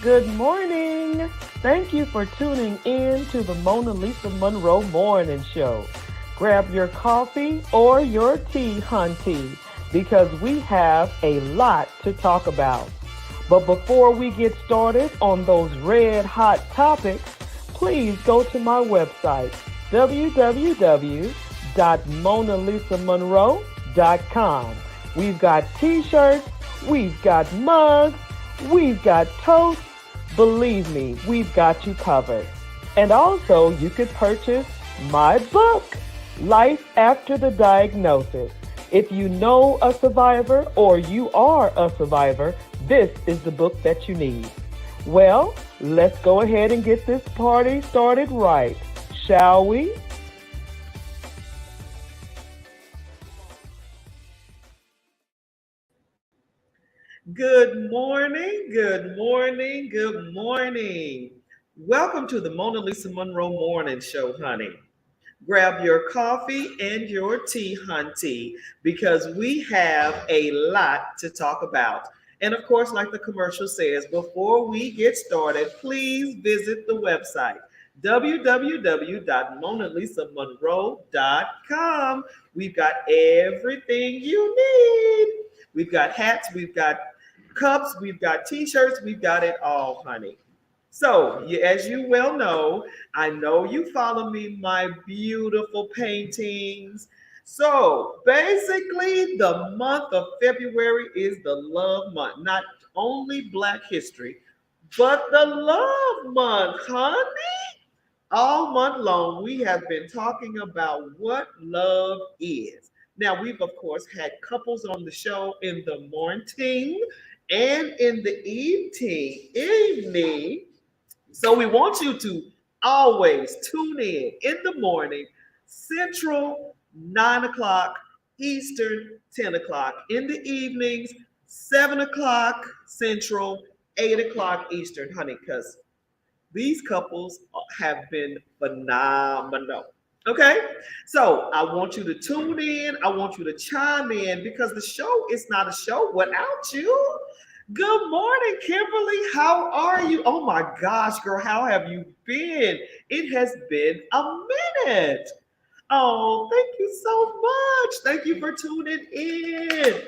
Good morning. Thank you for tuning in to the Mona Lisa Monroe Morning Show. Grab your coffee or your tea, hunty, because we have a lot to talk about. But before we get started on those red hot topics, please go to my website, www.monalisamonroe.com. We've got t-shirts, we've got mugs, we've got toast. Believe me, we've got you covered. And also, you could purchase my book, Life After the Diagnosis. If you know a survivor or you are a survivor, this is the book that you need. Well, let's go ahead and get this party started right, shall we? Good morning, good morning, good morning. Welcome to the Mona Lisa Monroe Morning Show, honey. Grab your coffee and your tea, hunty, because we have a lot to talk about. And of course, like the commercial says, before we get started, please visit the website www.monalisamonroe.com. We've got everything you need. We've got hats, we've got cups, we've got t-shirts, we've got it all, honey. So, as you well know, I know you follow me, my beautiful paintings. So, basically, the month of February is the love month. Not only Black history, but the love month, honey. All month long, we have been talking about what love is. Now, we've, of course, had couples on the show in the morning and in the evening. So we want you to always tune in the morning, Central, 9 o'clock, Eastern, 10 o'clock. In the evenings, 7 o'clock Central, 8 o'clock Eastern, honey, because these couples have been phenomenal. Okay, so I want you to tune in. I want you to chime in because the show is not a show without you. Good morning, Kimberly. How are you? Oh my gosh, girl, how have you been? It has been a minute. Oh, thank you so much. Thank you for tuning in.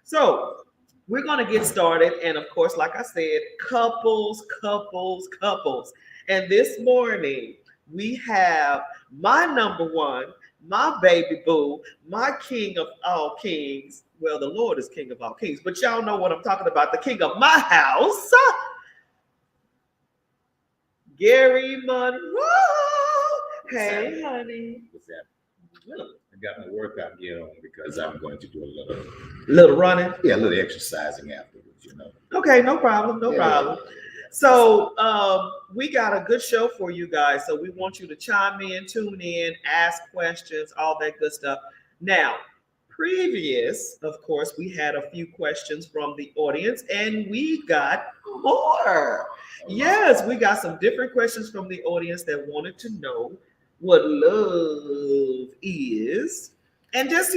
So, we're going to get started. And of course, like I said, couples. And this morning, we have my number one, my baby boo, my king of all kings. Well, the Lord is king of all kings, but y'all know what I'm talking about, the king of my house, Gary Monroe. Hey, honey. What's that? I got my workout gear on because I'm going to do a little running. Yeah, a little exercising afterwards. Okay, no problem, no problem. So we got a good show for you guys. So we want you to chime in, tune in, ask questions, all that good stuff. Now, of course, we had a few questions from the audience, and we got more. Yes, we got some different questions from the audience that wanted to know what love is. And just,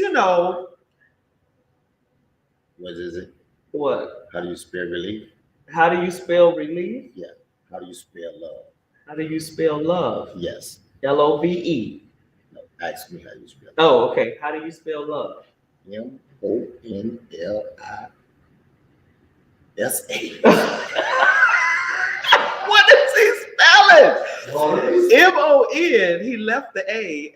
What is it? What? How do you spell relief? How do you spell relief? Yeah. How do you spell love? How do you spell love? Yes. Love. No, ask me how you spell love. Oh, okay. How do you spell love? Monalisa. What is he spelling? M-O-N. He left the A.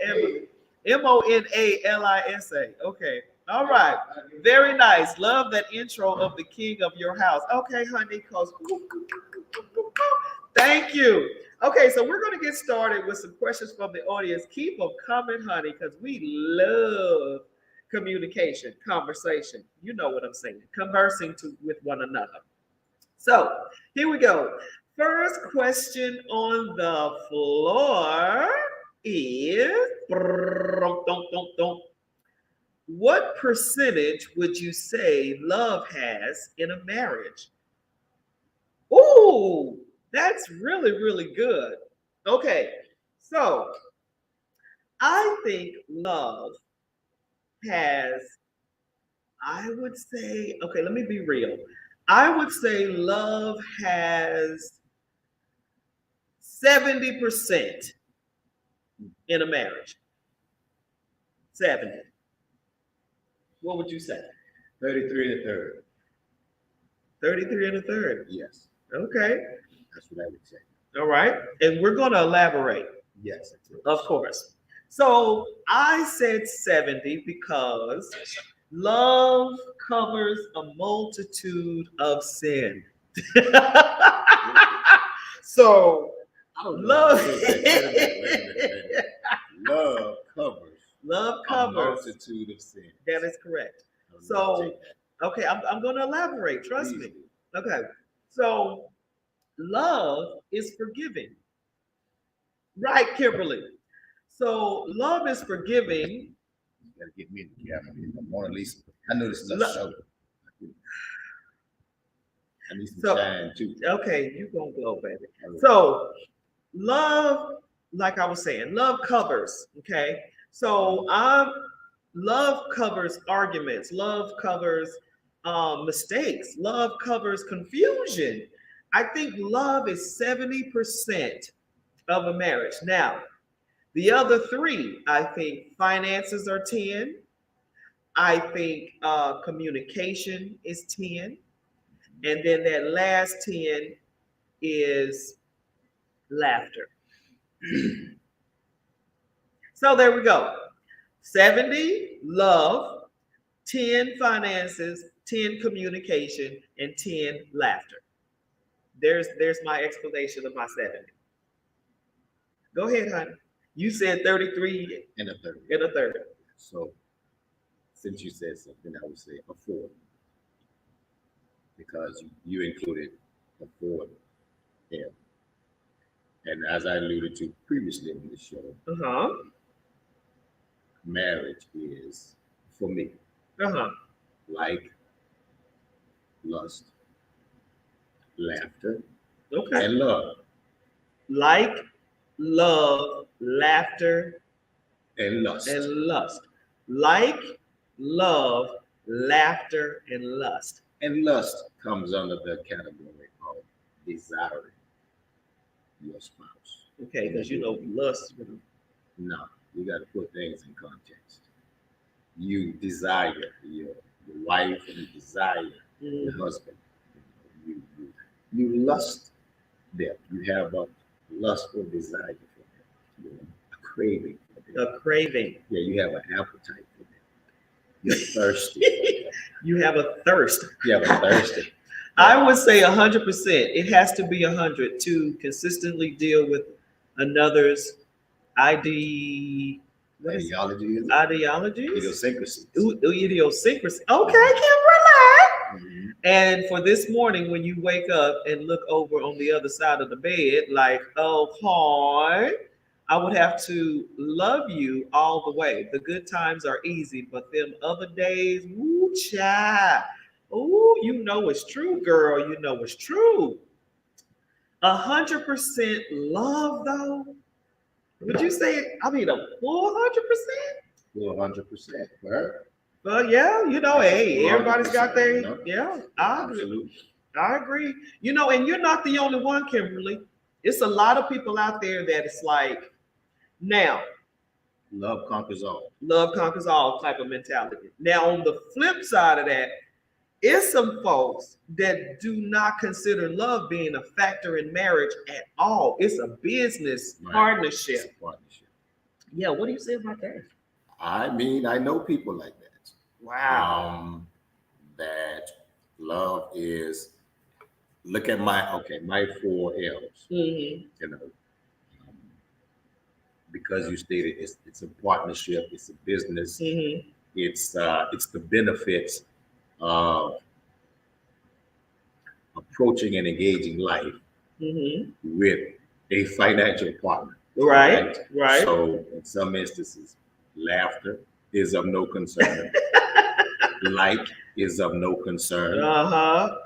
Monalisa. Okay. All right. Very nice. Love that intro of the king of your house. Okay, honey, cause thank you. Okay, so we're going to get started with some questions from the audience. Keep them coming, honey, because we love communication, conversation. You know what I'm saying. Conversing with one another. So here we go. First question on the floor is what percentage would you say love has in a marriage? Ooh, that's really, really good. Okay, so I think love has, I would say, okay, let me be real. I would say love has 70% in a marriage. 70. What would you say? 33 and a third. 33 and a third. Yes, Okay. that's what I would say. All right. And we're going to elaborate. Yes, Of course. So I said 70 because love covers a multitude of sin. So I don't know. love, Wait a minute. Love covers love a covers. multitude of sins. That is correct. I will not So, take that. okay, I'm going to elaborate. Trust Please me. do. Okay. So love is forgiving. Right, Kimberly. So love is forgiving. You gotta get me in the camera. Mona Lisa. I know this is a Lo- show. I need some So- shine too. Okay, you gonna glow, baby. All right. So love, like I was saying, love covers. Okay. So love covers arguments. Love covers mistakes. Love covers confusion. I think love is 70% of a marriage. Now, the other three, I think finances are 10. I think communication is 10. And then that last 10 is laughter. So there we go. 70 love, 10 finances, 10 communication, and 10 laughter. There's my explanation of my 70. Go ahead, honey. You said 33 And a third. and a third. So since you said something, I would say a fourth. Because you included a fourth here. And as I alluded to previously in the show, Uh-huh. marriage is, for me, Uh-huh. like lust, laughter, Okay. and love. Like, love, laughter, And lust. and lust. Like, love, laughter, and lust. And lust comes under the category of desiring your spouse. Okay, because you know lust. No, you got to put things in context. You desire your wife and you desire your Mhm. husband. You lust them. You have a lustful desire for them. You know, a craving for them. A craving. Yeah, you have an appetite for them. You're thirsty for them. You have a thirst. You have a thirsty. I would say 100%. It has to be 100 to consistently deal with another's what is it? Ideology is Ideologies. idiosyncrasies. Idiosyncrasy. Okay, can relax. Mhm. And for this morning, when you wake up and look over on the other side of the bed, like, oh, hi, I would have to love you all the way. The good times are easy, but them other days, woo, child. Ooh, you know it's true, girl. You know it's true. 100% love, though. Would you say? I mean, a full 100%. Well, 100% for her. But yeah, you know, hey, everybody's got their 100%, yeah. I agree. Absolutely. I agree. You know, and you're not the only one, Kimberly. It's a lot of people out there that it's like, now, Love conquers all. love conquers all type of mentality. Now, on the flip side of that, it's some folks that do not consider love being a factor in marriage at all. It's a business Right. partnership. It's a partnership. Yeah, what do you say about that? I mean, I know people like that. Wow. That love is, look at my 4 L's, Mhm. you know. Because you stated it's a partnership, it's a business, Mhm. it's the benefits of approaching and engaging life Mhm. with a financial partner. Right. Right. So in some instances, laughter is of no concern. Like is of no concern.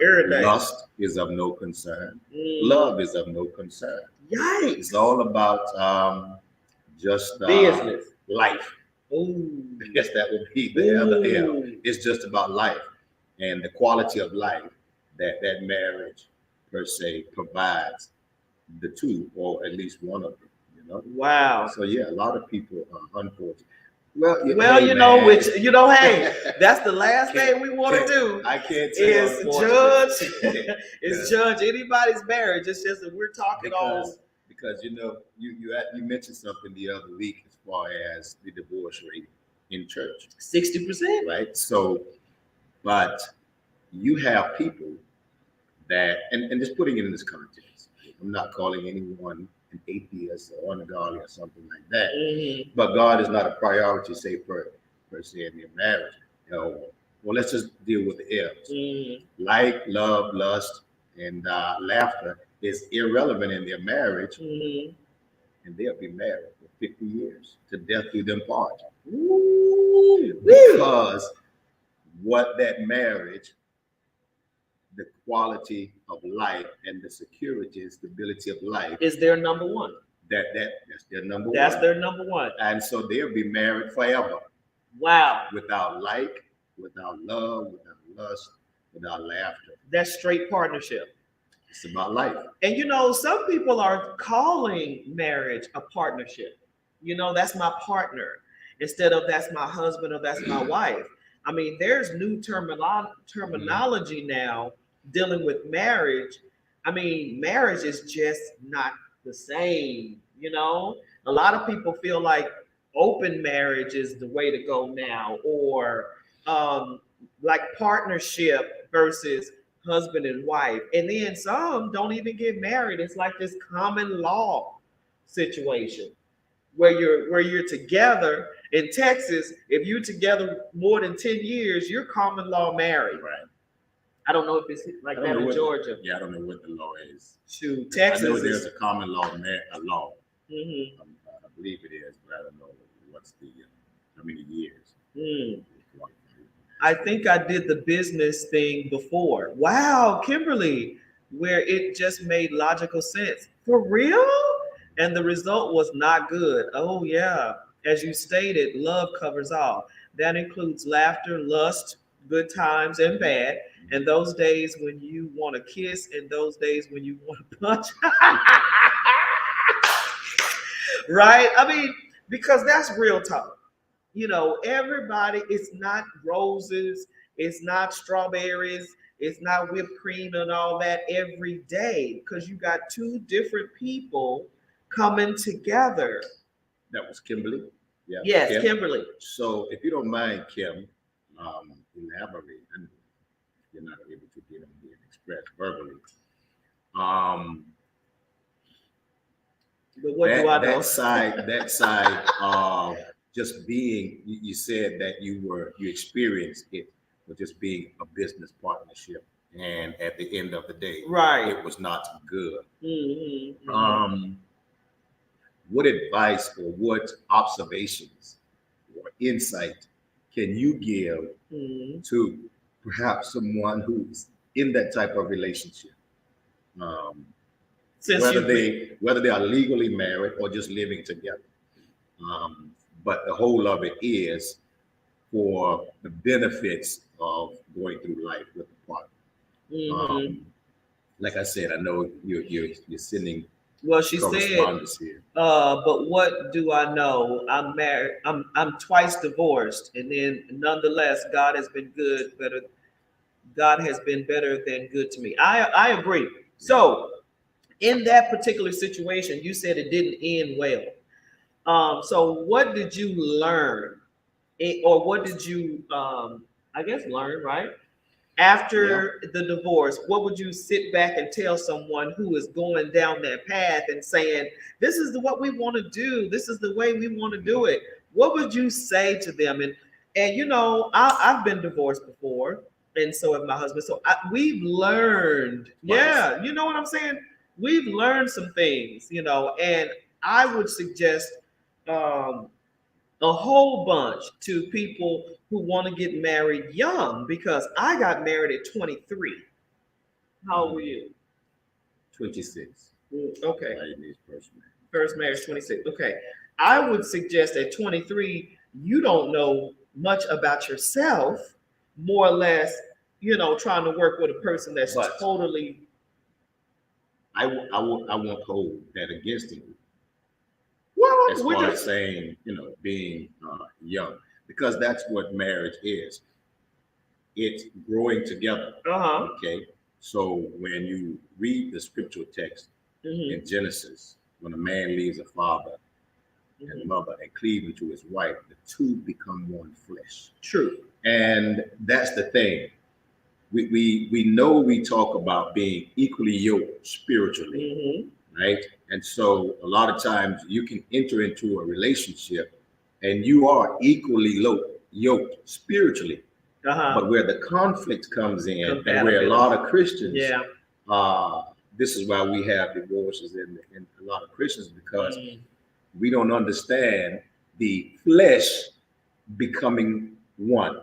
Everything. Lust is of no concern. Mm. Love is of no concern. Yikes. It's all about just Business. life. Ooh. I guess that would be the other L. Ooh. It's just about life and the quality of life that marriage per se provides the two, or at least one of them. You know. Wow. So yeah, a lot of people are unfortunate. Well, Well, hey, you know, man. which hey, that's the last thing we want to do. I can't tell Is unfortunately. judge anybody's marriage. It's just that we're talking because you know you mentioned something the other week as far as the divorce rate in church, 60%. right? So, but you have people that, and just putting it in this context, I'm not calling anyone an atheist or ungodly or something like that, but God is not a priority, say per se in your marriage. You know, well, let's just deal with the L's. Like, love, lust, and laughter is irrelevant in their marriage, and they'll be married for 50 years to death do them part. Because what that marriage, the quality of life and the security and stability of life is their number one. That's their number one. That's their number one. And so they'll be married forever. Wow. Without like, without love, without lust, without laughter. That's straight partnership. It's about life. And you know, some people are calling marriage a partnership. You know, that's my partner instead of that's my husband or that's my wife. I mean, there's new terminology now dealing with marriage. I mean, marriage is just not the same. You know, a lot of people feel like open marriage is the way to go now, or like partnership versus husband and wife. And then some don't even get married. It's like this common law situation where you're together. In Texas, if you're together more than 10 years, you're common law married. Right. I don't know if it's like that in Georgia. I don't know what the law is. Shoot, Texas. I know there's a common law law. Mm-hmm. I believe it is, but I don't know what's the how many years. I think I did the business thing before. Wow, Kimberly, where it just made logical sense. For real? And the result was not good. Oh, yeah. As you stated, love covers all. That includes laughter, lust, good times, and bad. And those days when you want to kiss, and those days when you want to punch. Right? I mean, because that's real talk. You know, everybody, it's not roses, it's not strawberries, it's not whipped cream and all that every day, because you got two different people coming together. That was Kimberly. Yeah. Yes, Kimberly. So if you don't mind, Kim, elaborate. And you're not able to get them here and express verbally. But what do I know? That side of just being, you said that you experienced it with just being a business partnership, and at the end of the day, right, it was not good. Mm-hmm. What advice or what observations or insight can you give to perhaps someone who's in that type of relationship? Whether they are legally married or just living together. But the whole of it is for the benefits of going through life with a partner. Like I said, I know you're sending. Well, she said, here. But what do I know? I'm married. I'm twice divorced, and then nonetheless, God has been good. God has been better than good to me. I agree. So, in that particular situation, you said it didn't end well. So what did you learn, or what did you, I guess, learn, right? After the divorce, what would you sit back and tell someone who is going down that path and saying, this is what we want to do. This is the way we want to do it. What would you say to them? And you know, I've been divorced before, and so have my husband. So we've learned, yeah, you know what I'm saying? We've learned some things, you know, and I would suggest a whole bunch to people who want to get married young, because I got married at 23. How old were you? 26. Okay. First marriage 26. Okay. I would suggest at 23, you don't know much about yourself, more or less. trying to work with a person that's But totally. I won't hold that against him Well, as we're far as just. saying, being young, because that's what marriage is. It's growing together. Uh-huh. Okay. So when you read the scriptural text Mm-hmm. in Genesis, when a man leaves a father and mother and cleave to his wife, the two become one flesh. True. And that's the thing. We know we talk about being equally yoked spiritually, right? And so a lot of times you can enter into a relationship and you are equally yoked spiritually. Uh-huh. But where the conflict comes in, and where a lot of Christians, Yeah. this is why we have divorces in a lot of Christians, because we don't understand the flesh becoming one.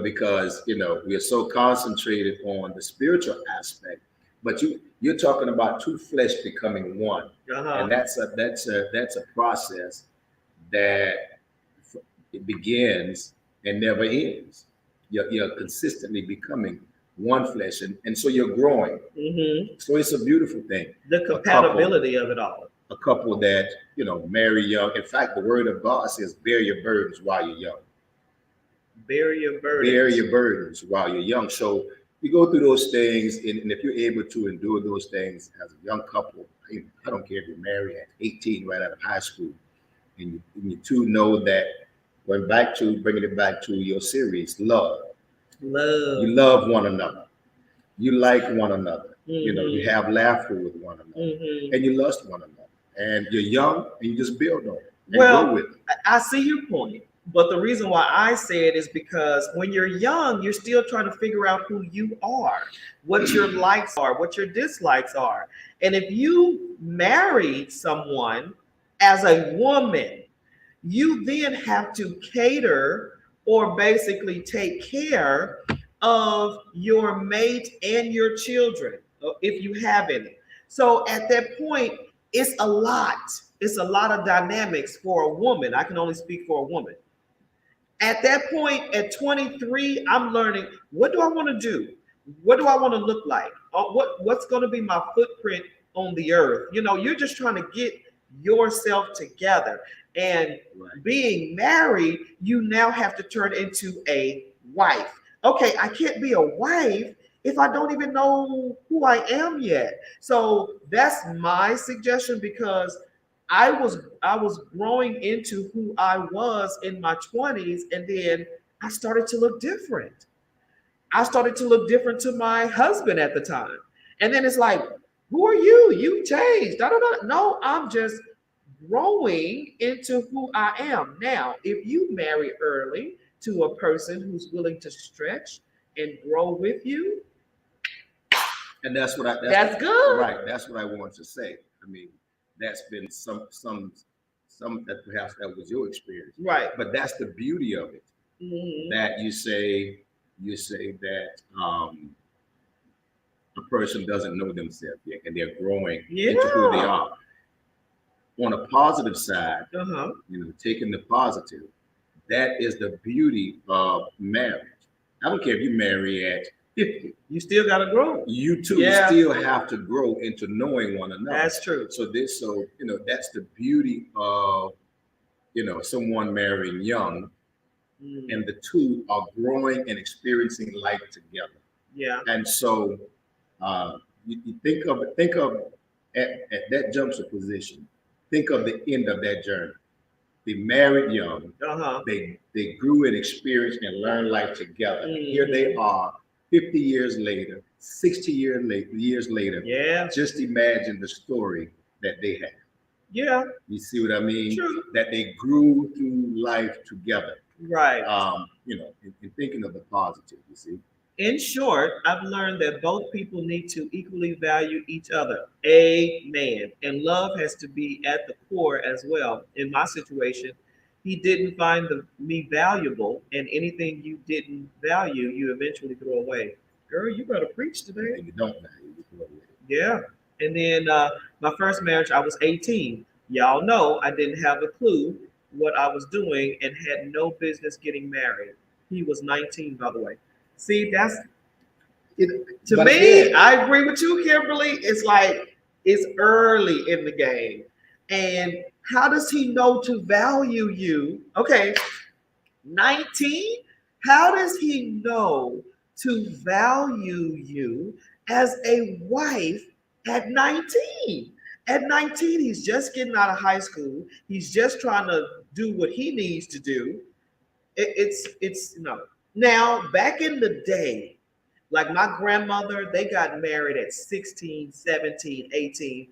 Because we are so concentrated on the spiritual aspect, but you're talking about two flesh becoming one, Uh-huh. and that's a process that it begins and never ends. You're consistently becoming one flesh, and so you're growing. So it's a beautiful thing. The compatibility of it all. A couple that marry young. In fact, the word of God says, "Bear your burdens while you're young." Bear your burdens. Bear your burdens while you're young. So you go through those things, and if you're able to endure those things as a young couple, I don't care if you're married at 18, right out of high school, and you two know that. Bringing it back to your series, love. You love one another. You like one another. You have laughter with one another, and you lust one another. And you're young, and you just build on it and grow with it. I see your point. But the reason why I say it is because when you're young, you're still trying to figure out who you are, what your likes are, what your dislikes are. And if you marry someone as a woman, you then have to cater or basically take care of your mate and your children, if you have any. So at that point, it's a lot. It's a lot of dynamics for a woman. I can only speak for a woman. At that point, at 23, I'm learning, what do I want to do? What do I want to look like? What's going to be my footprint on the earth? You're just trying to get yourself together. And being married, you now have to turn into a wife. Okay, I can't be a wife if I don't even know who I am yet. So that's my suggestion, because I was growing into who I was in my 20s, and then I started to look different. I started to look different to my husband at the time. And then it's like, who are you? You changed. I don't know. No, I'm just growing into who I am. Now, if you marry early to a person who's willing to stretch and grow with you, and that's good. Right. That's what I want to say. I mean, that's been some that perhaps that was your experience. Right. But that's the beauty of it. That you say that a person doesn't know themselves yet, and they're growing into who they are. On a positive side, taking the positive, that is the beauty of marriage. I don't care if you marry at 50. You still got to grow. You too still have to grow into knowing one another. That's true. So that's the beauty of, someone marrying young, and the two are growing and experiencing life together. Yeah. And so you think of at that juncture position, think of the end of that journey. They married young. They grew and experienced and learned life together. Here they are, 50 years later, 60 years later. Yeah. Just imagine the story that they had. Yeah. You see what I mean? True. That they grew through life together. Right. In thinking of the positive, you see. In short, I've learned that both people need to equally value each other. Amen. And love has to be at the core as well. In my situation, he didn't find me valuable, and anything you didn't value, you eventually throw away. Girl, you better preach today. And you don't value, you throw away. Yeah. And then my first marriage, I was 18. Y'all know I didn't have a clue what I was doing and had no business getting married. He was 19, by the way. See, that's It, to but me. again, I agree with you, Kimberly. It's like it's early in the game, and how does he know to value you? Okay, 19. How does he know to value you as a wife at 19? At 19, he's just getting out of high school. He's just trying to do what he needs to do. It's no. Now, back in the day, like my grandmother, they got married at 16, 17, 18,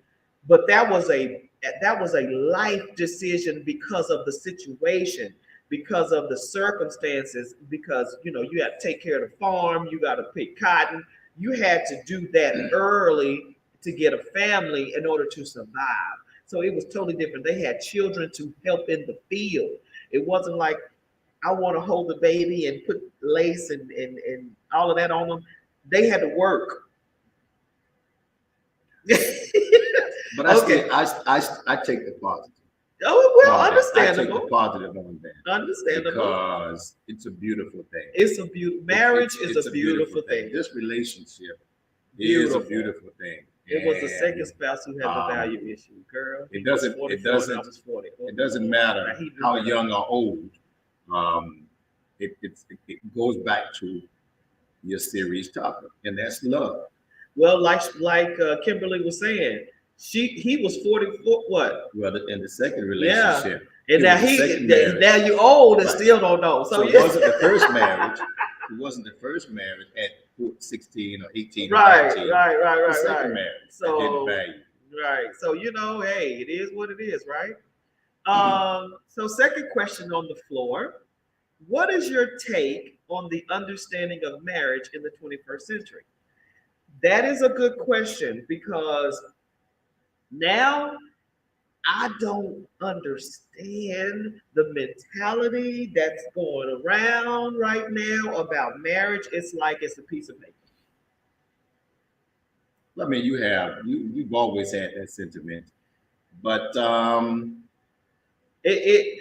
but that was a life decision because of the situation, because of the circumstances, because you had to take care of the farm, you got to pick cotton, you had to do that early to get a family in order to survive. So it was totally different. They had children to help in the field. It wasn't like I want to hold the baby and put lace and all of that on them. They had to work. but I Okay. still, I take the positive. Oh well, On that. I take the understandable. positive on that Understandable. because it's a beautiful thing. It's a beautiful marriage. It's Is a beautiful thing. This relationship is Beautiful. a beautiful thing. It was the And, second spouse who had the value issue, girl. It He was doesn't. 44 It doesn't. and I was 40. It doesn't matter Now, he knew how better. young or old. Um, it goes back to your series topic, and that's love. Well, like Kimberly was saying, he was 44. What? Well, in the second Yeah. relationship, And it now was the second marriage. now you old and Right. still don't know. So it yeah. wasn't the first marriage. It wasn't the first marriage at 16 or 18 or Right, 19. right, right, The right, second right. marriage that So didn't value. right. So hey, it is what it is, right? So second question on the floor. What is your take on the understanding of marriage in the 21st century? That is a good question because now I don't understand the mentality that's going around right now about marriage. It's like it's a piece of paper. I mean, you've always had that sentiment, but And they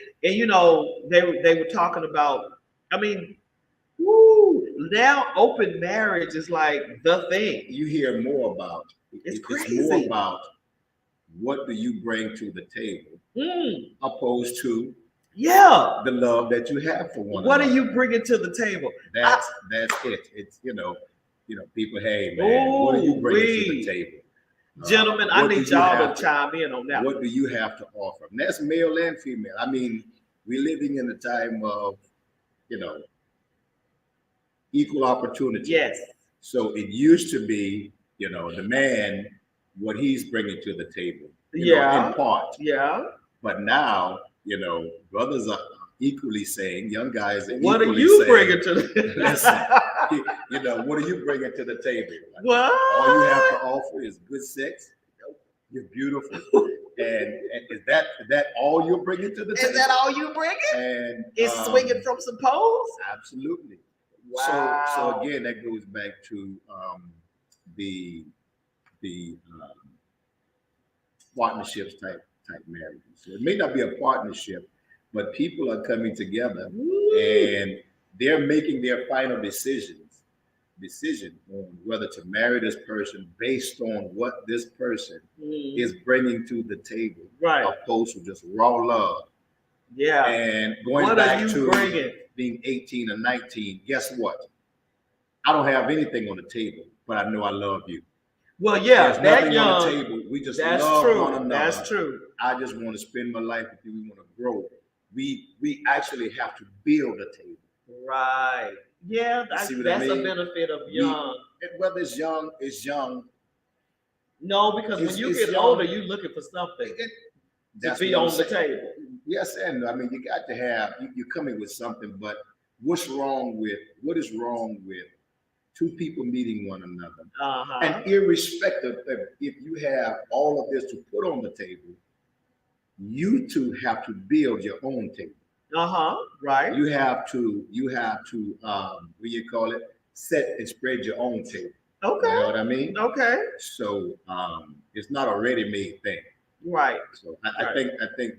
were talking about. I mean, woo! Now open marriage is like the thing. you hear more about It's It's more crazy. about what do you bring to the table Mm, opposed to yeah. the love that you have for one What another. are you bringing to the table? That's it. It's people. Hey man, what are you bringing to the Ooh-wee. table? Gentlemen, I What do need you y'all have to chime in on that. What do you have to offer? And that's male and female. I mean, we're living in a time of you know equal opportunity. Yes. So it used to be the man what he's bringing to the table. Yeah. In part. Yeah. But now, brothers are equally saying, young guys are What are equally you saying, bringing to the listen, what are you bringing to the table? What? All you have to offer is good sex. You're beautiful. And is that all you're bringing to the table? Is that all you bringing? And Is swinging from some poles? absolutely. Wow. So again, that goes back to the partnerships type marriages. So it may not be a partnership, but people are coming together and they're making their final decision on whether to marry this person based on what this person is bringing to the table, Right. opposed to just raw love. Yeah. And going What back are you to bringing? being 18 or 19, guess what? I don't have anything on the table, but I know I love you. Well, yeah, There's that nothing young. on the table. We just That's love true. one another. That's true. I just want to spend my life with you. We want to grow. We actually have to build a table. Right. Yeah, that's I mean? a benefit of young. Whether it's young, it's young. No, because when you get young. older, you're looking for something to be on the table. Yes, and I mean you got to have you're coming with something, but what is wrong with two people meeting one another? Uh-huh. And irrespective of if you have all of this to put on the table, you two have to build your own table. Uh-huh. Right. You have to what you call it, set and spread your own table. Okay. You know what I mean? Okay. So it's not a ready-made thing. Right. So I think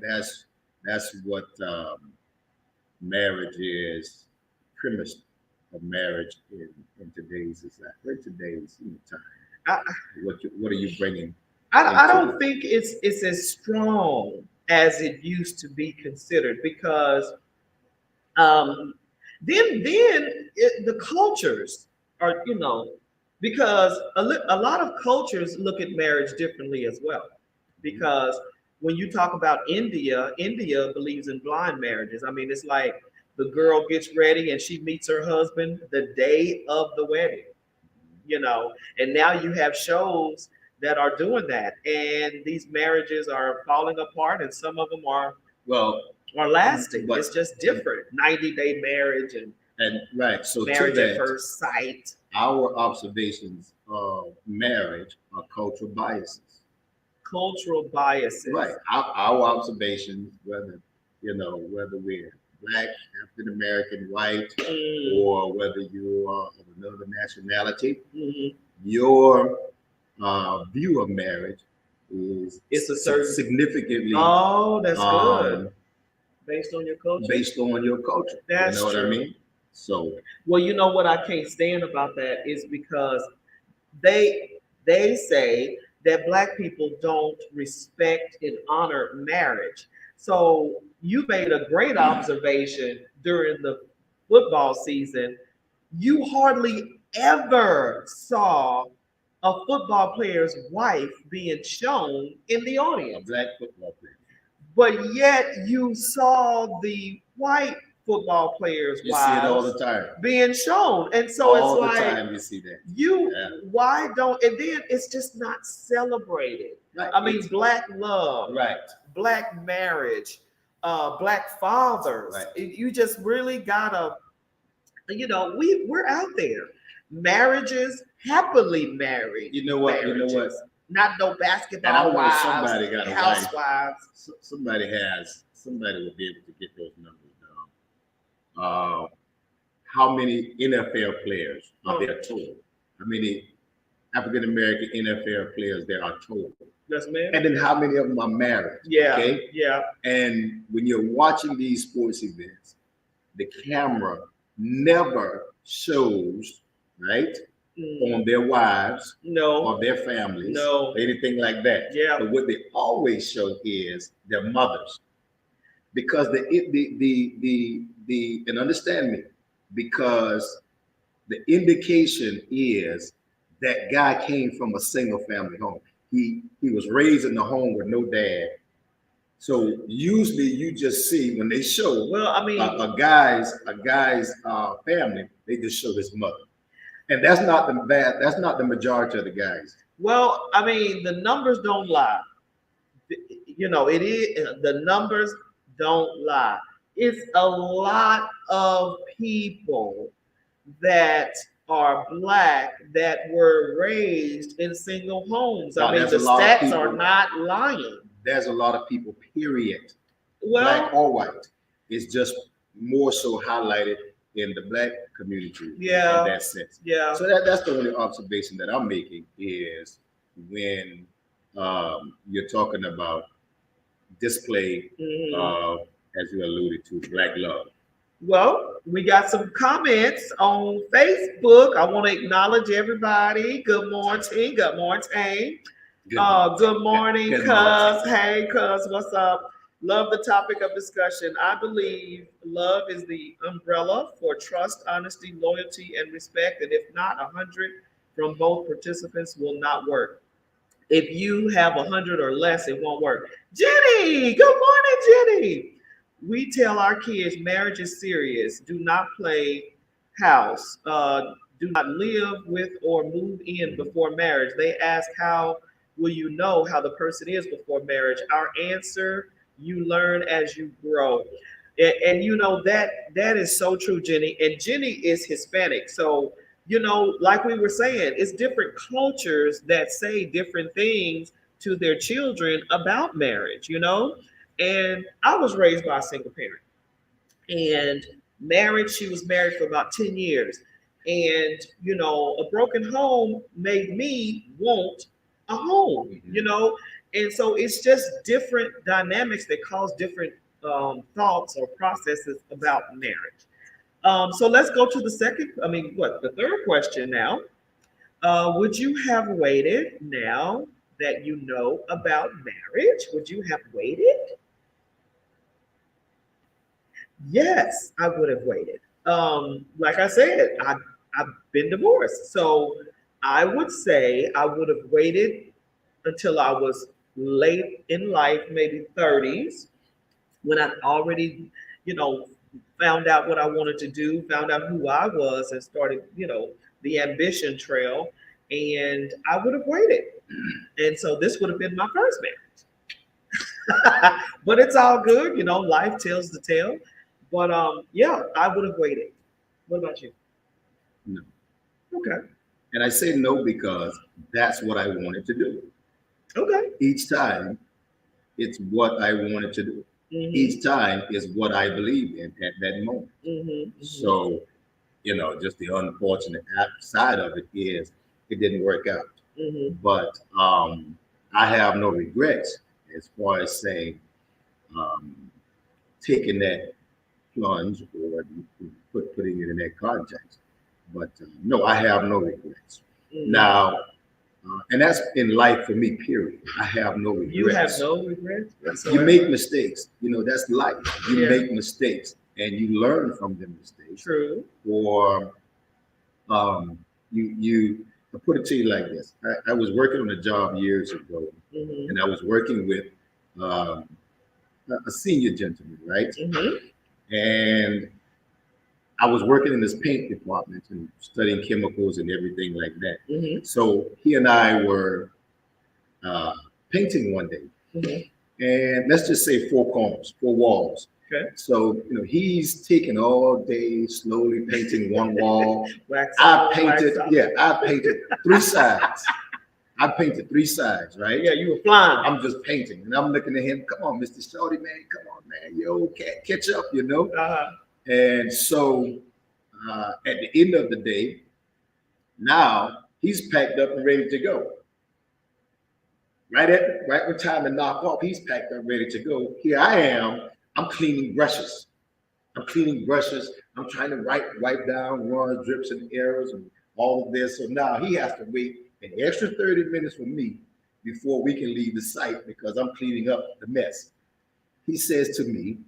that's what marriage is premised of marriage in today's society, in today's time? I, What are you bringing I into don't it? think it's as strong as it used to be considered because um, the cultures are because a lot of cultures look at marriage differently as well because when you talk about India believes in blind marriages. I mean, it's like the girl gets ready and she meets her husband the day of the wedding, and now you have shows that are doing that, and these marriages are falling apart, and some of them Well, are lasting. but It's just different. 90-day marriage and and right. So to marriage at that, first sight. our observations of marriage are cultural biases. Cultural biases. Right. Our observations, whether we're black, African American, white, or whether you are of another nationality, Mhm. your view of marriage is It's a certain. significantly Oh, that's good. um, Based on your culture. based on your culture. That's You know what I true. mean? So Well, you know what I can't stand about that is because they they say that black people don't respect and honor marriage. So you made a great observation during the football season. You hardly ever saw a football player's wife being shown in the a audience, black football player, but yet you saw the white football players' you see it all wives the time. being shown. And so it's All the like, time you see that. you Yeah. why don't, and then it's just not celebrated. Right. I mean, black love, Right. black marriage, black fathers. Right. You just really gotta, we're out there. Marriages, happily married. You know what? You know what? Marriages. Not no And I basketball know wives, somebody got a wife. housewives. Somebody will be able to get those numbers down. How many NFL players are there total? How many African American NFL players there are total? Yes, ma'am. And then how many of them are married? Yeah. Okay. Yeah. And when you're watching these sports events, the camera never shows, right, on their wives No. or their families, No. anything like that. Yeah. But what they always show is their mothers, because the and understand me, because the indication is that guy came from a single family home. He was raised in a home with no dad. So usually you just see when they show Well, I mean, a guy's family, they just show his mother, and that's not the majority of the guys. well, I mean, the numbers don't lie. It is, the numbers don't lie. It's a lot of people that are black that were raised in single homes. Now, I mean, there's the a lot of stats people- are not lying. There's a lot of people, period, black Well, or white. It's just more so highlighted in the black community Yeah. in that sense. yeah. So that's the only observation that I'm making is when you're talking about display Mhm. of, as you alluded to, black love. Well, we got some comments on Facebook. I want to acknowledge everybody. Good morning. Good morning. Good morning, Good cuz. morning. Hey, cuz, what's up? Love the topic of discussion. I believe love is the umbrella for trust, honesty, loyalty, and respect. And if not, 100 from both participants will not work. If you have 100 or less, it won't work. Jenny, good morning, Jenny. We tell our kids marriage is serious. Do not play house. Do not live with or move in before marriage. They ask, how will you know how the person is before marriage? Our answer, you learn as you grow. And that is so true, Jenny. And Jenny is Hispanic. So, like we were saying, it's different cultures that say different things to their children about marriage. And I was raised by a single parent. And marriage, she was married for about 10 years. And, a broken home made me want a home. And so it's just different dynamics that cause different thoughts or processes about marriage. So let's go to the the third question now. Would you have waited now that you know about marriage? Would you have waited? Yes, I would have waited. Like I said, I've been divorced. So I would say I would have waited until I was late in life, maybe 30s, when I already, you know, found out what I wanted to do, found out who I was, and started, the ambition trail. And I would have waited. And so this would have been my first marriage. But it's all good, life tells the tale. But yeah, I would have waited. What about you? No. Okay. And I say no because that's what I wanted to do. Okay. Each time, it's what I wanted to do. Mm-hmm. Each time is what I believed in at that moment. Mm-hmm. So, just the unfortunate side of it is it didn't work out. Mm-hmm. But I have no regrets as far as saying um, taking that plunge or putting it in that context. But no, I have no regrets. Mm-hmm. Now, and that's in life for me, period. I have no regrets. You have no regrets? You make mistakes. That's life. You Yeah. make mistakes and you learn from them mistakes. True. Or you I put it to you like this. I was working on a job years ago, Mm-hmm. and I was working with um, a senior gentleman, right? Mm-hmm. And I was working in this paint department and studying chemicals and everything like that. Mm-hmm. So he and I were painting one day, Mm-hmm. and let's just say four corners, four walls. Okay. So he's taking all day slowly painting one wall. Wax I on, painted, wax off. I painted three sides. I painted three sides, right? Yeah, you were flying. I'm just painting, and I'm looking at him. Come on, Mr. Shorty, man. Come on, man. Yo, catch up. Uh-huh. And so at the end of the day, now he's packed up and ready to go. Right when time to knock off, he's packed up, ready to go. Here I am. I'm cleaning brushes. I'm trying to wipe down runs, drips, and errors, and all of this. So now he has to wait an extra 30 minutes for me before we can leave the site because I'm cleaning up the mess. He says to me,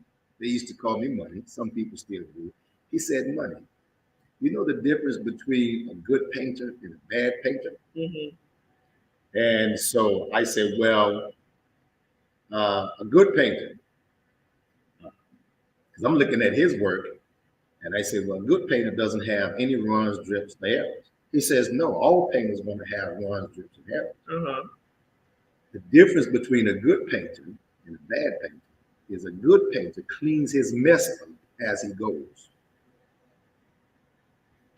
they used to call me Money. Some people still do. He said, Money, you know the difference between a good painter and a bad painter? Mm-hmm. And so I said, well, a good painter, because I'm looking at his work, and I said, well, a good painter doesn't have any runs, drips, or errors. He says, no, all painters want to have runs, drips, and errors. Uh-huh. The difference between a good painter and a bad painter is a good painter cleans his mess up as he goes.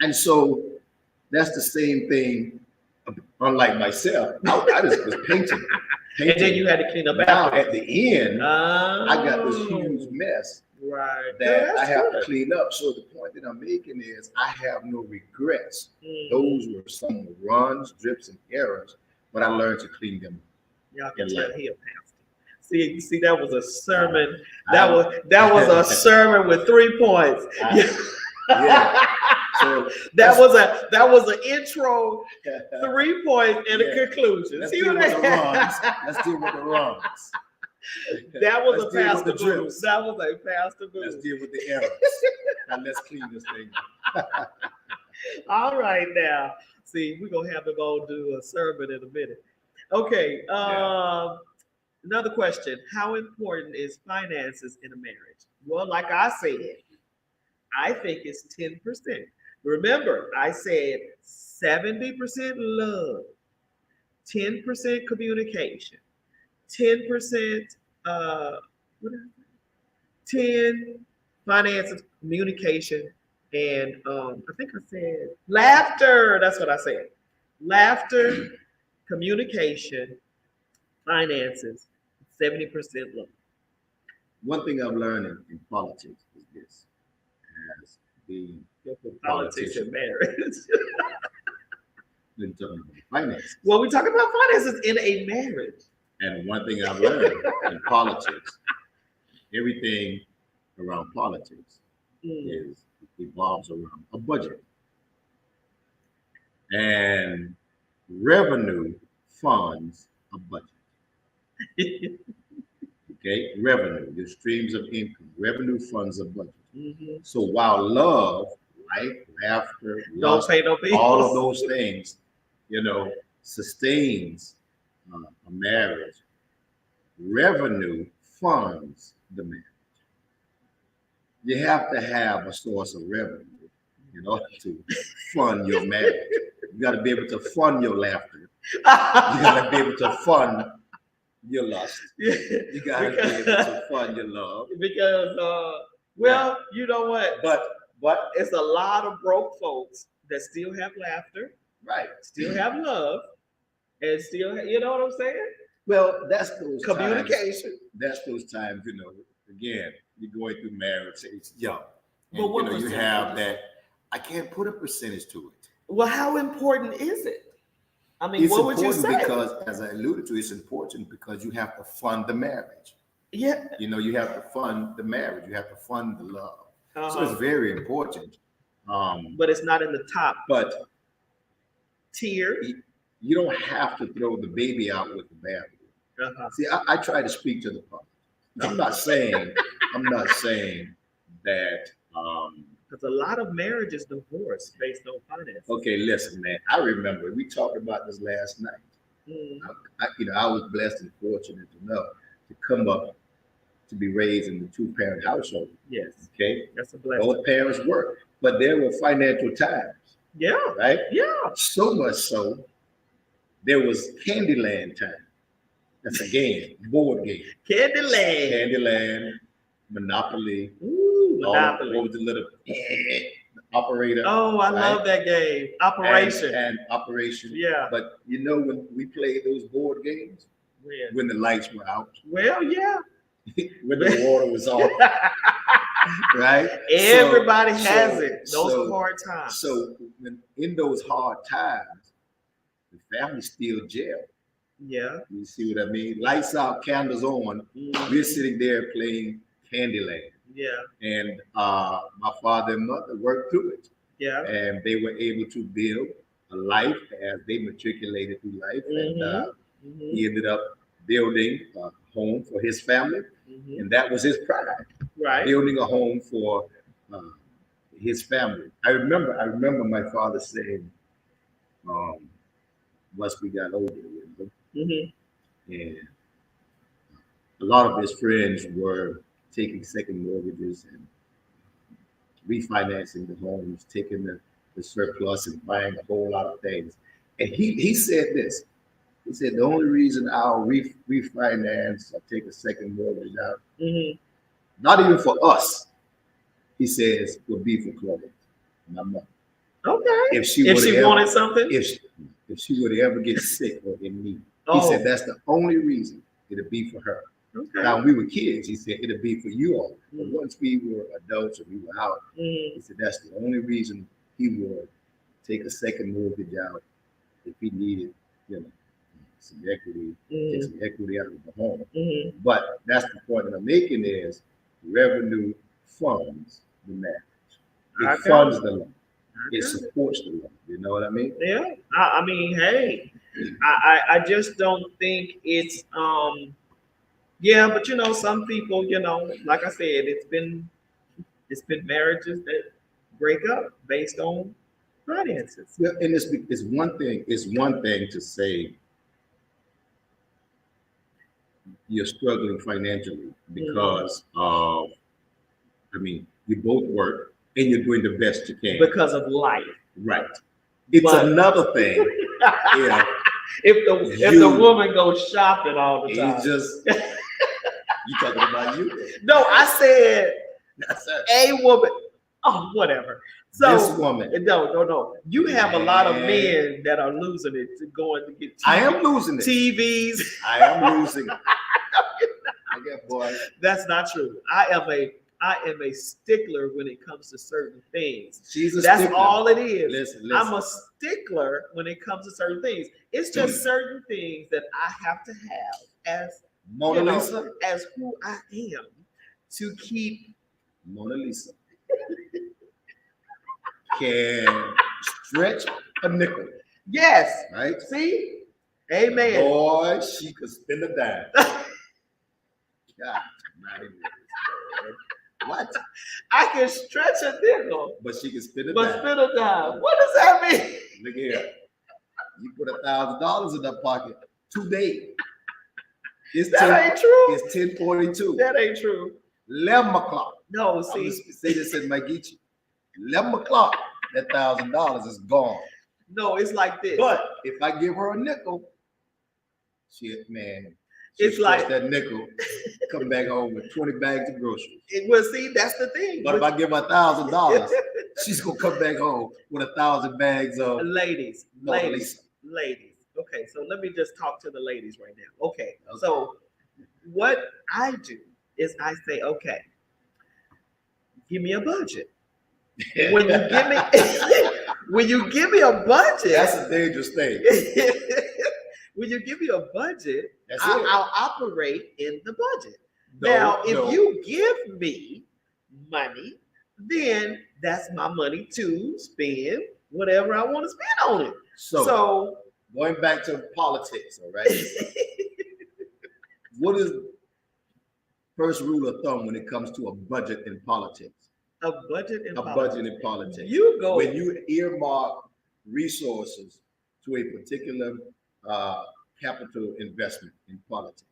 And so that's the same thing, unlike myself. I just was painting. And then you had to clean up Now after. at the end, I got this Oh. huge mess Right. that Yeah, I have good. to clean up. So the point that I'm making is I have no regrets. Mhm. Those were some runs, drips, and errors, but I learned to clean them. Y'all can in tell life. he a pastor. See, that was a sermon. That was a sermon with 3 points. Yeah. So that was an intro, 3 points, and a conclusion. Let's See deal what with the I runs. Let's deal with the runs. That was Let's a deal with pastor the move. drips. That was a pastor Let's move. deal with the errors. Now let's clean this thing up. All right, now. See, we're gonna have them all do a sermon in a minute. Okay. Another question: how important is finances in a marriage? Well, like I said, I think it's 10%. Remember, I said 70% love, 10% communication, 10% what did I say? 10 finances, communication, and I think I said laughter. That's what I said. Laughter, communication, finances, 70% love. One thing I've learned in politics is this: as being Politics and marriage. in terms of finance. Well, we talk about finances in a marriage. And one thing I've learned in politics, everything around politics Mm. is revolves around a budget. And revenue funds a budget. Okay, revenue, your streams of income, revenue funds a budget. Mhm. So while love, life, laughter, Don't lust, pay no bills. all of those things, sustains a marriage, revenue funds the marriage. You have to have a source of revenue in order to fund your marriage. You got to be able to fund your laughter. You got to be able to fund your lust. You got to be able to fund your love. Because, well, you know what? But It's a lot of broke folks that still have laughter, right, still have love, and still, you know what I'm saying? well, that's those Communication. Times, that's those times. Again, you're going through marriage. It's young, and But what you percentage have is that. I can't put a percentage to it. Well, how important is it? I mean, It's what would you important say? because, as I alluded to, it's important because you have to fund the marriage. Yeah. You have to fund the marriage. You have to fund the love. So Uh-huh. it's very important. But it's not in the top But tier. you don't have to throw the baby out with the bathwater. Uh-huh. See, I try to speak to the public. I'm not saying that. Because a lot of marriages divorce based on finances. Okay, listen, man. I remember we talked about this last night. Mm. I was blessed and fortunate enough to come up to be raised in the two-parent household. Yes, Okay, that's a blessing. both parents worked, but there were financial times, Yeah, right? yeah. So much so, there was Candyland time. That's a game, board game. Candyland. Candyland, Monopoly. Ooh, Monopoly. What was the little operator? Oh, I right? love that game. Operation. And Operation. Yeah. But when we played those board games, when the lights were out, Well, yeah. when the water was off, right? Everybody has it. Those hard times. So in those hard times, the family still jail. Yeah. You see what I mean? Lights out, candles on. Mm. We're sitting there playing Candyland. Yeah. And my father and mother worked through it. Yeah. And they were able to build a life as they matriculated through life. Mm-hmm. And he ended up building a home for his family. Mm-hmm. And that was his pride. Right. Building a home for his family. I remember my father saying, once we got older, Mm-hmm. and a lot of his friends were taking second mortgages and refinancing the homes, taking the surplus and buying a whole lot of things. And he said this. He said the only reason I'll refinance or take a second mortgage out, not even for us, he says, will be for Chloe, my mother. Okay. If she wanted something? If she would ever get sick or in need. Oh. He said that's the only reason it'll be for her. Okay. Now, when we were kids, he said it'll be for you all. But once we were adults and we were out, he said that's the only reason he would take a second mortgage out if he needed, some equity, take some equity out of the home. But that's the point that I'm making is revenue funds the marriage. It funds the love. It supports the love. You know what I mean? Yeah. I mean, hey, I just don't think it's yeah, but some people, like I said, it's been marriages that break up based on finances. Yeah, and it's one thing to say you're struggling financially because of, you both work and you're doing the best you can because of life. Right. It's another thing. If the woman goes shopping all the time. You talking about you? No, I said a woman. Oh, whatever. So this woman. No. You have a lot of men that are losing it to going to get TV, I am losing it. TVs. I am losing it. Okay, boy. That's not true. I am a stickler when it comes to certain things. That's stickler. All it is. Listen. I'm a stickler when it comes to certain things. It's just certain things that I have to have as Mona Lisa, as who I am to keep Mona Lisa. can stretch a nickel, Yes. right? See? Amen. Boy, she could spin a dime. God, mighty goodness, man. What? I can stretch a nickel, But she can spin a but dime. spin a dime. What does that mean? Look here. You put $1,000 in that pocket today. It's That ain't true. It's 10:42. That ain't true. 11 o'clock. No, I'm see. gonna say this in Maigichi. 11 o'clock, that $1,000 is gone. No, it's like this. But if I give her a nickel, shit, man, she It's like that nickel, come back home with 20 bags of groceries. Well, see, that's the thing. But if I give her $1,000, she's gonna come back home with 1,000 bags of ladies. Okay, so let me just talk to the ladies right now. Okay, so what I do is I say, okay, give me a budget. When you give me when you give me a budget, that's a dangerous thing. When you give me a budget, That's I'll operate in the budget. Now, if you give me money, then that's my money to spend whatever I want to spend on it. So going back to politics, all right? What is first rule of thumb when it comes to a budget in politics? A budget in politics. You go when you earmark resources to a particular capital investment in politics.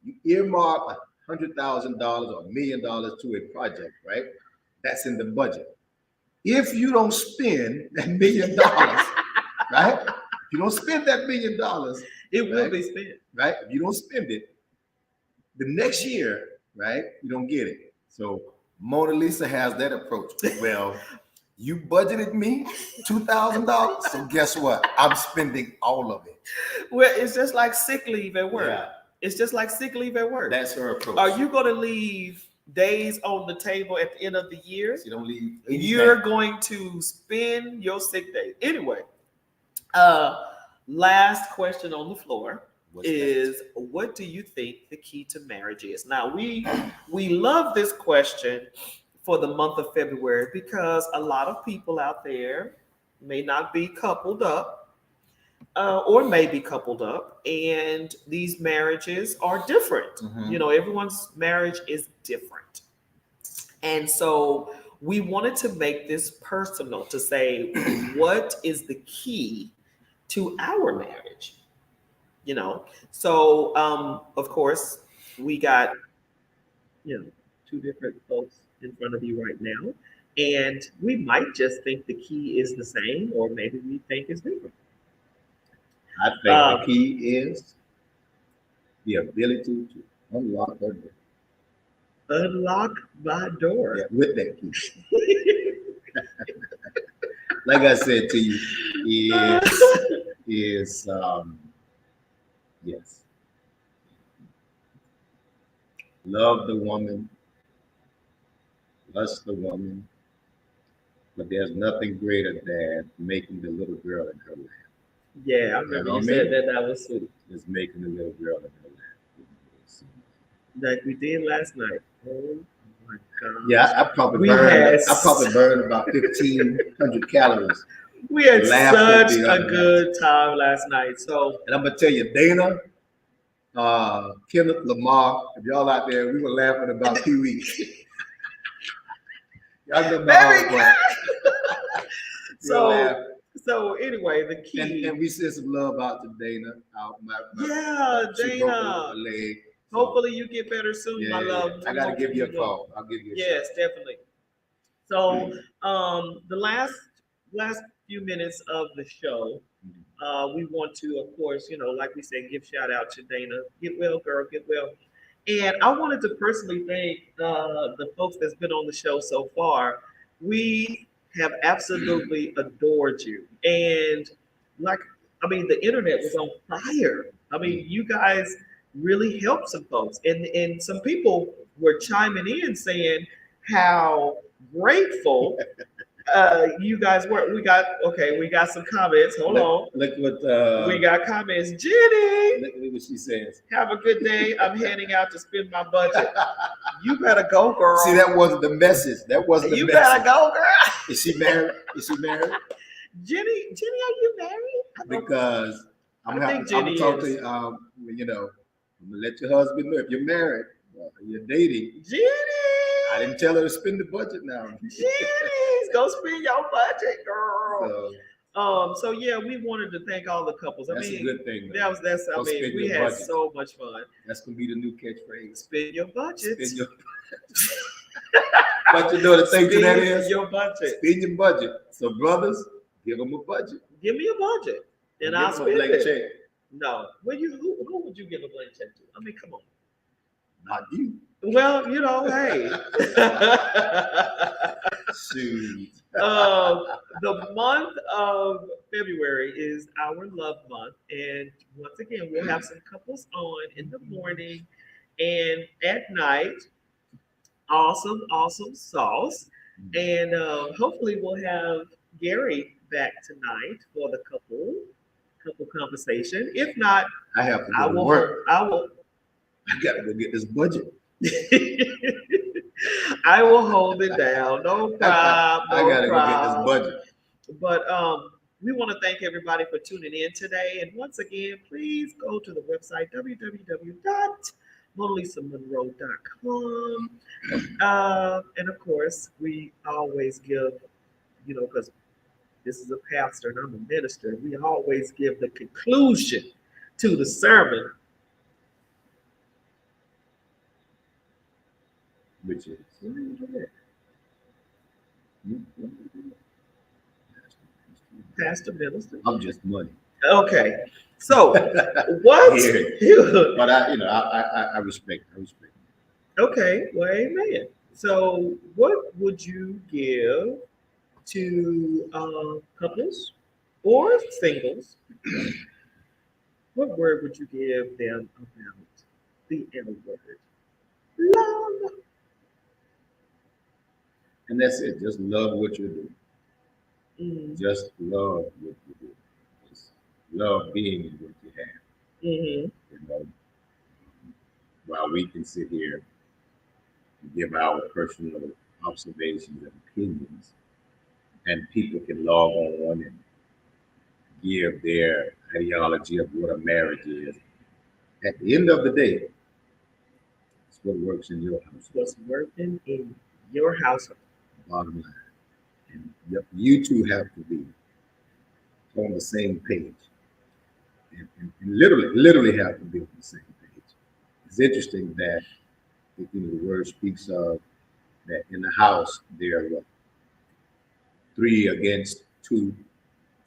You earmark $100,000 or $1 million to a project, right? That's in the budget. If you don't spend that $1 million, right? If you don't spend that $1 million, it will be spent, right? If you don't spend it, the next year, right, you don't get it. So Mona Lisa has that approach. Well, you budgeted me $2,000, so guess what? I'm spending all of it. Well, it's just like sick leave at work. Yeah. It's just like sick leave at work. That's her approach. Are you going to leave days on the table at the end of the year? You don't leave. You're going to spend your sick days. Anyway, last question on the floor is, what do you think the key to marriage is? Now, we love this question for the month of February because a lot of people out there may not be coupled up or may be coupled up, and these marriages are different. Mm-hmm. You know, everyone's marriage is different. And so we wanted to make this personal to say, what is the key to our marriage? You know, so of course, we got, two different folks in front of you right now, and we might just think the key is the same, or maybe we think it's different. I think the key is the ability to unlock her door. Unlock my door. Yeah, with that key. Like I said to you, is yes. Love the woman, lust the woman, but there's nothing greater than making the little girl in her laugh. Yeah, I remember you said that. That was sweet. Is making the little girl in her laugh. Like we did last night. Oh my God. Yeah, I probably burned about 1,500 calories. We had such a good time last night. So, and I'm gonna tell you, Dana, Kenneth, Lamar, if y'all out there, we were laughing about Pee Wee. Y'all know my So anyway, the key. And we sent some love out to Dana. Dana. Hopefully you get better soon, my love. I gotta give you a call. I'll give you a Yes, definitely. So the last few minutes of the show, we want to, of course, like we said, give shout out to Dana. Get well, girl, get well. And I wanted to personally thank the folks that's been on the show so far. We have absolutely adored you. And the internet was on fire. I mean, you guys really helped some folks. And some people were chiming in saying how grateful You guys were. We got some comments. Hold on. Look what We got comments. Jenny, look what she says. have a good day. I'm heading out to spend my budget. You better go, girl. See, that wasn't the message. That wasn't the You message. better go, girl. Is she married? Is she married? Jenny, are you married? Because I'm I gonna think Jenny talk to is. you. You know, I'm gonna let your husband know if you're married, you're dating. Jenny. I didn't tell her to spend the budget now. Jenny, go spend your budget, girl. So So yeah, we wanted to thank all the couples. that's a good thing. That's. Go spend We your had budget. so much fun. That's gonna be the new catchphrase. Spend your budget. Spend your But you know the thing to that is your budget. spend your budget. So brothers, give them a budget. Give me a budget, and I'll give them spend a blank it. check. No, who would you give a blank check to? I mean, come on. Not you. Well, hey. Shoot. The month of February is our love month, and once again, we'll have some couples on in the morning and at night. Awesome, awesome sauce, and hopefully we'll have Gary back tonight for the couple conversation. If not, I have to go to work. I will. I gotta go get this budget. I will hold it down. No problem. I gotta go get this budget. But we want to thank everybody for tuning in today. And once again, please go to the website www.monalisamonroe.com. And of course, we always give, because this is a pastor and I'm a minister, we always give the conclusion to the sermon. Which is Pastor Minister. I'm just money. Okay. So what? But I respect. Okay. Well, amen. So what would you give to couples or singles? What word would you give them about the L word? Love. And that's it. Just love what you do. Mm-hmm. Just love what you do. Just love being in what you have. Mm-hmm. While we can sit here and give our personal observations and opinions, and people can log on and give their ideology of what a marriage is. At the end of the day, it's what works in your house. What's working in your household. Bottom line. And you two have to be on the same page. And literally have to be on the same page. It's interesting that the word speaks of that in the house there are 3 against 2,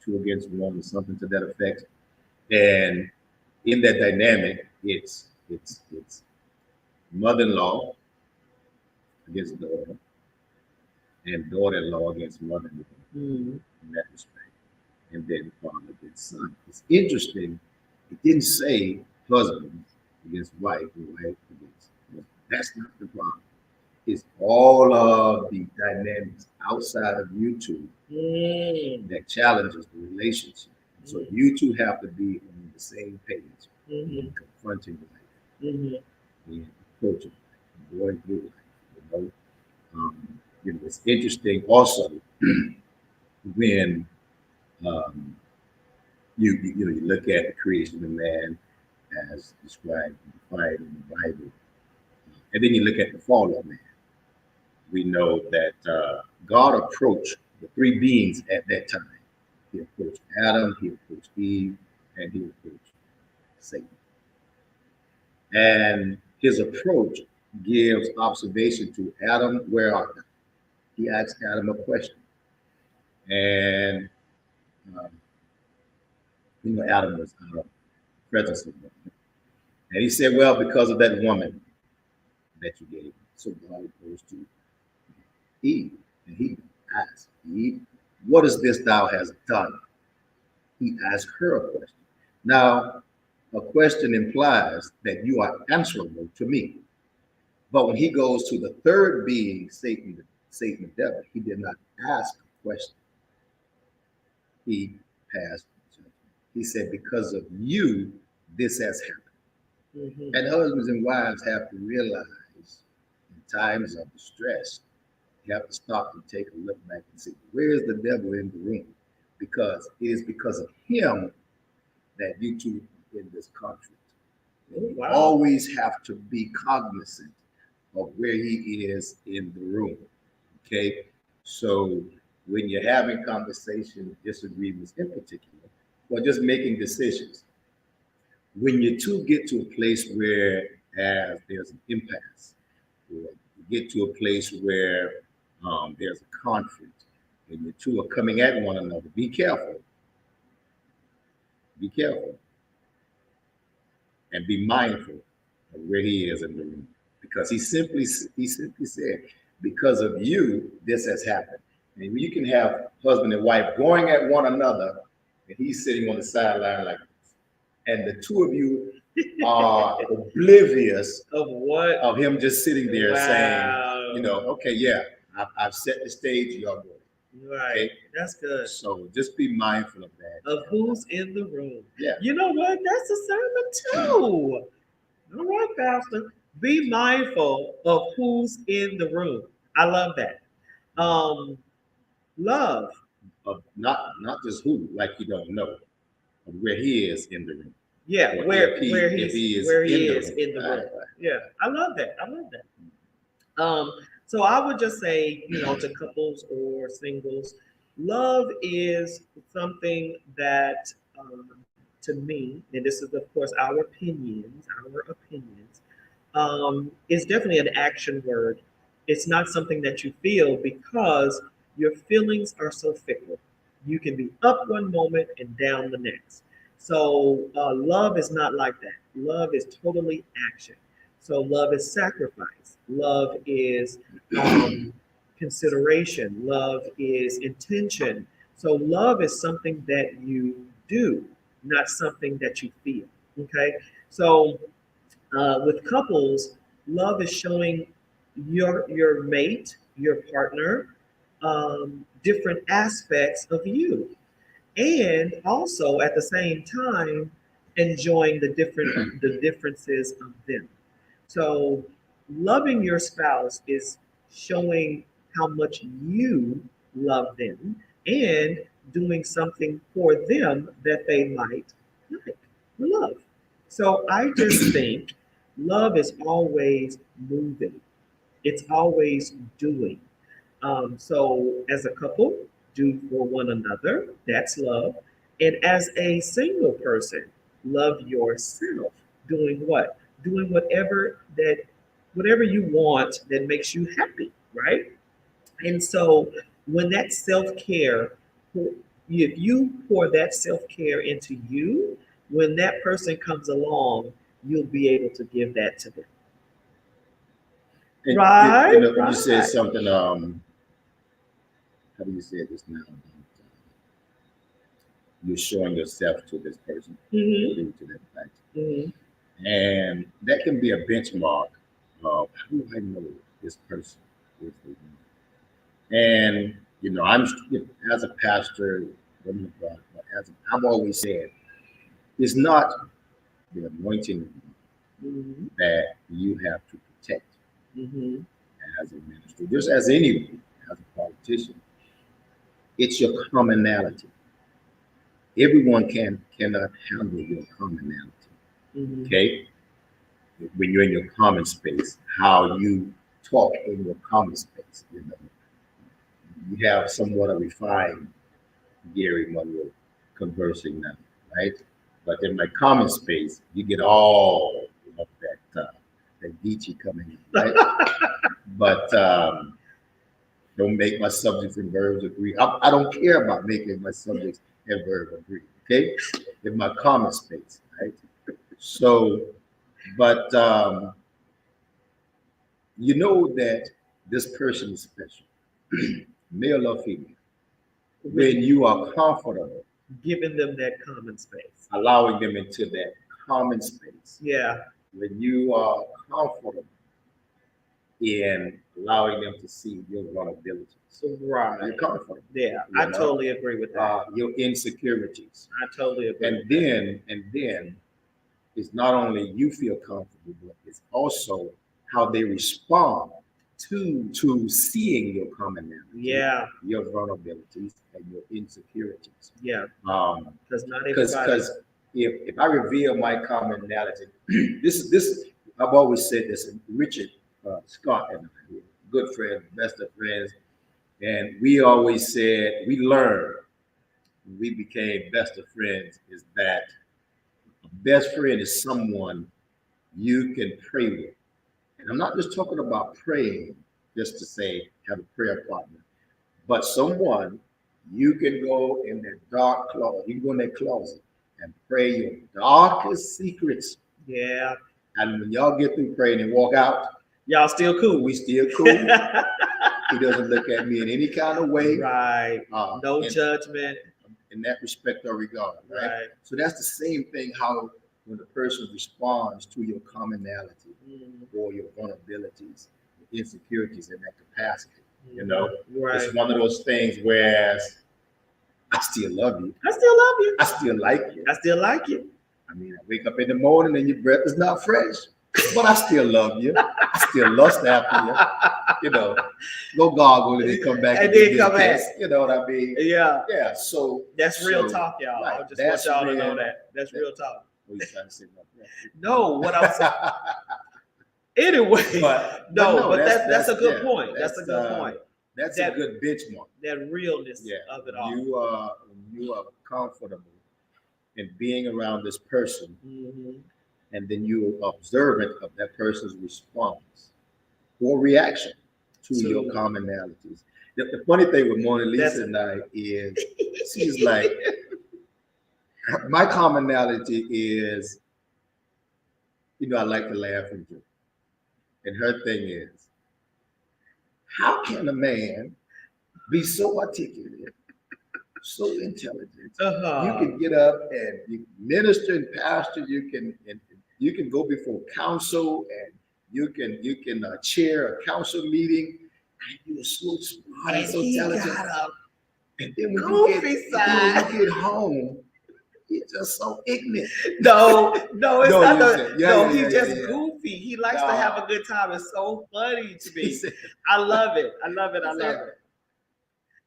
2 against 1, something to that effect. And in that dynamic, it's mother-in-law against daughter, and daughter-in-law against mother-in-law in that respect, and then father against son. It's interesting. It didn't say husband against wife or wife against husband. That's not the problem. It's all of the dynamics outside of you two that challenges the relationship. So you two have to be on the same page in confronting life, and approaching life, and going through life. It's interesting also when you look at the creation of man as described and defined in the Bible, and then you look at the fall of man. We know that God approached the 3 beings at that time. He approached Adam, he approached Eve, and he approached Satan. And his approach gives observation to Adam, where art thou? He asked Adam a question. And Adam was out of presence of God. And he said, well, because of that woman that you gave me. So God goes to Eve, and he asked Eve, what is this thou hast done? He asked her a question. Now, a question implies that you are answerable to me. But when he goes to the 3rd being, Satan, the devil, he did not ask question. He passed judgment. He said, because of you, this has happened. Mhm. And husbands and wives have to realize in times of distress, you have to stop and take a look back and see, where is the devil in the room? Because it is because of him that you two are in this conflict. Oh, You wow. always have to be cognizant of where he is in the room. Okay? So when you're having conversations, disagreements in particular, or just making decisions, when you two get to a place where there's an impasse, or you get to a place where there's a conflict, and you two are coming at one another, be careful. Be careful and be mindful of where he is in the room, because he simply said, because of you, this has happened. And you can have husband and wife going at one another, and he's sitting on the sideline like this, and the two of you are oblivious Of what? of him just sitting there saying, Wow. okay, yeah, I've set the stage, y'all go. Right. Okay? That's good. So just be mindful of that. Of who's in the room. Yeah. You know what? That's a sermon too. All right, Pastor. Be mindful of who's in the room. I love that. Love. Of not just who, like you don't know, of where he is in the room. Yeah, Or where if he is where he in the is room. in the room. Right. Yeah, I love that. I love that. So I would just say, to couples or singles, love is something that, to me, and this is of course our opinions, is definitely an action word. It's not something that you feel because your feelings are so fickle. You can be up one moment and down the next. So love is not like that. Love is totally action. So love is sacrifice. Love is consideration. Love is intention. So love is something that you do, not something that you feel. Okay. So with couples, love is showing your mate, your partner, different aspects of you, and also at the same time enjoying the differences of them. So loving your spouse is showing how much you love them and doing something for them that they might like or love. So I just think love is always moving. It's always doing. So as a couple, do for one another. That's love. And as a single person, love yourself. Doing what? Doing whatever you want that makes you happy, right? And so when that self-care, if you pour that self-care into you, when that person comes along, you'll be able to give that to them. And, Right, you said right. something. How do you say this now? You're showing yourself to this person, Mm-hmm. alluding to that fact, Mm-hmm. and that can be a benchmark of how do I know this person is the one. And I'm as a pastor, woman of God, but I've always said, it's not the anointing Mm-hmm. that you have to protect Mm-hmm. as a minister, just as anyone, as a politician. It's your commonality. Everyone cannot handle your commonality. Mm-hmm. Okay, when you're in your common space, how you talk in your common space. You have somewhat of refined Gary Monroe conversing now, right? But in my common space, you get all of that Geechee coming in, right? But don't make my subjects and verbs agree. I don't care about making my subjects and verbs agree. Okay, in my common space, right? So, but you know that this person is special, male or female. When you are comfortable, Giving them that common space. allowing them into that common space. Yeah. When you are comfortable in allowing them to see your vulnerabilities. Right. You're comfortable. Yeah, You I know? totally agree with that. Your insecurities. I totally agree. And then it's not only you feel comfortable, but it's also how they respond to seeing your commonality, Yeah, your vulnerabilities, and your insecurities. yeah. Um, Because not because everybody. if I reveal my commonality, this I've always said this. And Richard Scott and I, we're good friends, best of friends, and we always said we learned when we became best of friends is that a best friend is someone you can pray with. And I'm not just talking about praying just to say have a prayer partner, but someone you can go in that dark closet, you can go in that closet and pray your darkest secrets. Yeah. And when y'all get through praying and walk out, Y'all still cool. we still cool. He doesn't look at me in any kind of way. Right. No in, judgment. in that respect or regard. Right? Right. So that's the same thing how when the person responds to your commonality or your vulnerabilities, your insecurities in that capacity. You know, Right. it's one of those things whereas I still love you. I still love you. I still like you. I still like you. I mean, I wake up in the morning and your breath is not fresh, but I still love you. I still lust after you. You know, go gargle and then come back And then get come back. pissed. You know what I mean? Yeah. Yeah. So That's real talk, y'all. right, I just want that's y'all to know real- that. That's real talk. What are you trying to say about that? No, what I'm saying. Anyway, but but that's a good yeah, point. That's a good point. That's That- a good benchmark. That realness Yeah, of it all. you are comfortable in being around this person, Mhm. and then you are observant of that person's response or reaction to your commonalities. The funny thing with Mona Lisa and I is she's like, my commonality is, I like to laugh and joke. And her thing is, how can a man be so articulate, so intelligent? You can get up and you minister and pastor. You can go before council and you can chair a council meeting. And you're so smart and so intelligent. And then when you get home, you're just so ignorant. No, it's not. He's just yeah. goofy. He likes to have a good time. It's so funny to me. I love it. I love it.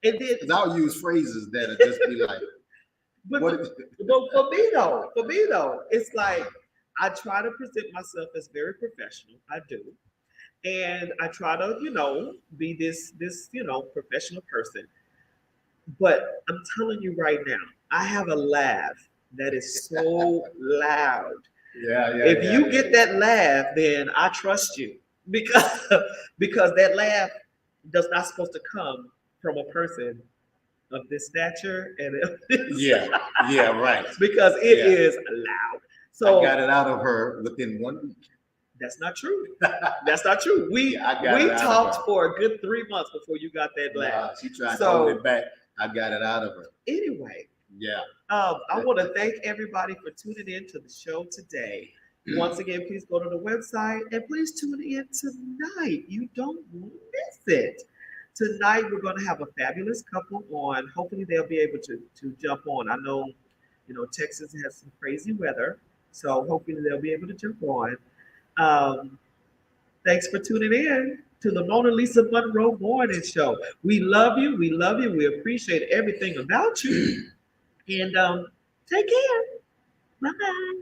And then I'll use phrases that'll just be like, but for me though, it's like I try to present myself as very professional. I do. And I try to, be this professional person. But I'm telling you right now, I have a laugh that is so loud. If you get that laugh, then I trust you because that laugh does not supposed to come from a person of this stature and of this right. because it is loud. So I got it out of her within 1 week. That's not true. That's not true. We talked for a good 3 months before you got that laugh. She tried to hold it back. I got it out of her. Anyway. Yeah. I want to thank everybody for tuning in to the show today. Once again, please go to the website and please tune in tonight. You don't want to miss it. Tonight, we're going to have a fabulous couple on. Hopefully, they'll be able to jump on. I know, Texas has some crazy weather, so hopefully they'll be able to jump on. Thanks for tuning in to the Mona Lisa Monroe Morning Show. We love you. We love you. We appreciate everything about you. And take care. Bye-bye.